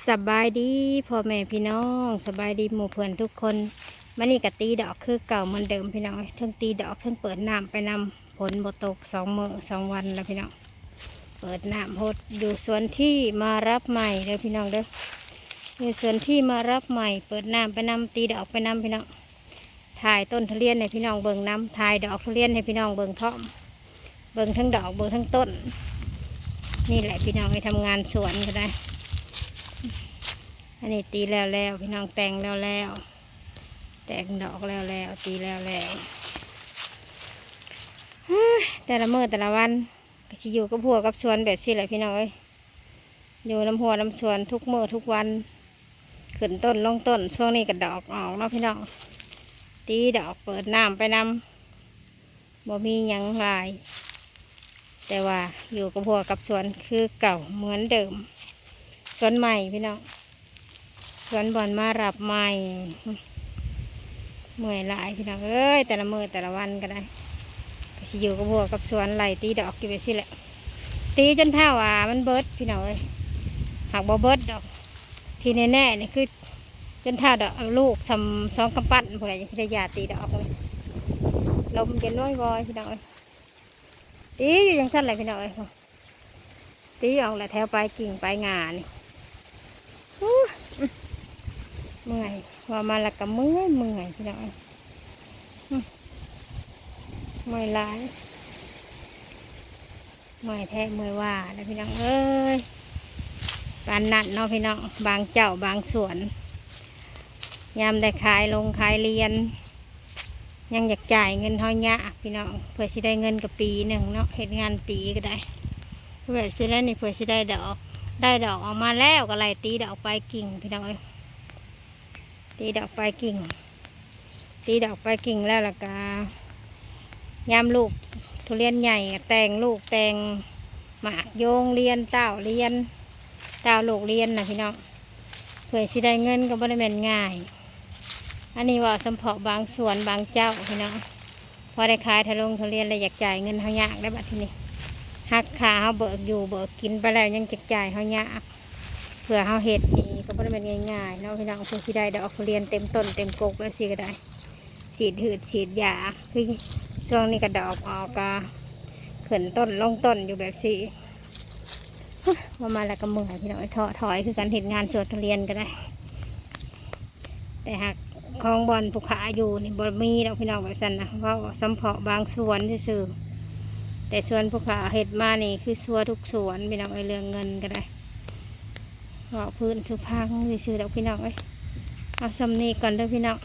สบายดีพ่อแม่พี่น้องสบายดีหมู่เพื่อนทุกคนมันนี่กะตีดอกคือเก่าเหมือนเดิมพี่น้องเพิ่งตีดอกเพิ่งเปิดน้ำไปนำฝนบ่ตก2 มื้อ 2 วันแล้วพี่น้องเปิดน้ำพดอยู่สวนที่มารับใหม่เด้อพี่น้องเด้ออยู่สวนที่มารับใหม่เปิดน้ำไปนำตีดอกไปนำพี่น้องถ่ายต้นทุเรียนให้พี่น้องเบิ่งน้ำถ่ายดอกทุเรียนให้พี่น้องเบิ่งพร้อมเบิ่งทั้งดอกเบิ่งทั้งต้นนี่แหละพี่น้องไปทำงานสวนก็ได้อันนี้ตีแล้วพี่น้องแต่งแล้วแต่งดอกแล้วตีแล้วแต่ละมื้อแต่ละวันก็จะอยู่กับหัวกับสวนแบบนี้แหละพี่น้องเอ้ยอยู่น้ำหัวน้ำสวนทุกมื้อทุกวันขึ้นต้นลงต้นช่วงนี้ก็ดอกออกเนาะพี่น้องตีดอกเปิดน้ำไปนำบ่มีหยังหลายแต่ว่าอยู่กับหัวกับสวนคือเก่าเหมือนเดิมสวนใหม่พี่น้องสวนบอนมารับใหม่เมื่อยหลายพี่น้องเอ้ยแต่ละมื้อแต่ละวันก็ได้ก็อยู่กับหัวกับสวนไหลตีดอกอยู่ไปสิแหละตีจนเท่ามันเบิดพี่น้องเอ้ยหากบ่เบิดดอกที่แน่ๆนี่คือจนเท่าดอกลูกทำ2 กำปั้นพวกอะไรยังจะยาตีดอกเลยลมเย็นน้อยๆพี่น้องเอ้ยตีอยู่ยังสั้นเลยพี่น้องเอ้ยตีออกแหละแถวปลายกิ่งปลายงานี่เมื่อยว่ามาแล้วก็เมื่อยพี่น้องเมื่อยหลายเมื่อยแท้เมื่อยว่าแล้วพี่น้องเอ้ยปานนั่นเนาะพี่น้องบางเจ้าบางสวนยามได้ขายลงขายเรียนยังอยากจ่ายเงินเท่านี้พี่น้องเพื่อสิได้เงินกับปีหนึ่งเนาะเห็นงานปีก็ได้เพื่อสิได้นี่เพื่อสิได้ดอกออกมาแล้วก็ไล่ตีดอกไปกิ่งพี่น้องเอ้ยตีดอกไปกิ่งแล้วล่ะกายามลูกทุเรียนใหญ่แต่งลูกแต่งหมากโยงเรียนเต้าเรียนเต้าลูกเรียนนะพี่น้องเพื่อสิได้เงินก็บ่ได้แม่นง่ายอันนี้ว่าสำเพาะบางสวนบางเจ้าพี่น้องพอได้ขายทะลงทุเรียนเลยอยากจ่ายเงินเขายากได้บัดทีนี้หักขาเขาเบิกอยู่เบิกกินไปแล้วยังจะจ่ายเขายากเผื่อเขาเห็ดนี่ก็บ่ได้เป็นง่ายๆเนาะพี่น้องเพื่อสิได้ดอกทุเรียนเต็มต้นเต็มกกแล้วสิก็ได้ฉีดหืดฉีดยาคือช่วงนี้ก็ดอกออกก็ขึ้นต้นลงต้นอยู่แบบสิว่ามาแล้วก็เมื่อยพี่น้องถอยคือการเห็นงานสวนทุเรียนก็ได้แต่หากของบอลภูเขาอยู่นี่บ่มีดอกพี่น้องแบบนั้นนะเพราะสำเพาะบางสวนซื่อแต่สวนภูเขาเห็ดมานี่คือชัวทุกสวนพี่น้องเรื่องเงินก็ได้เพราะพื้นสุพังซื่อดอกพี่น้องเอาสำนีก่อนเด้อพี่น้อง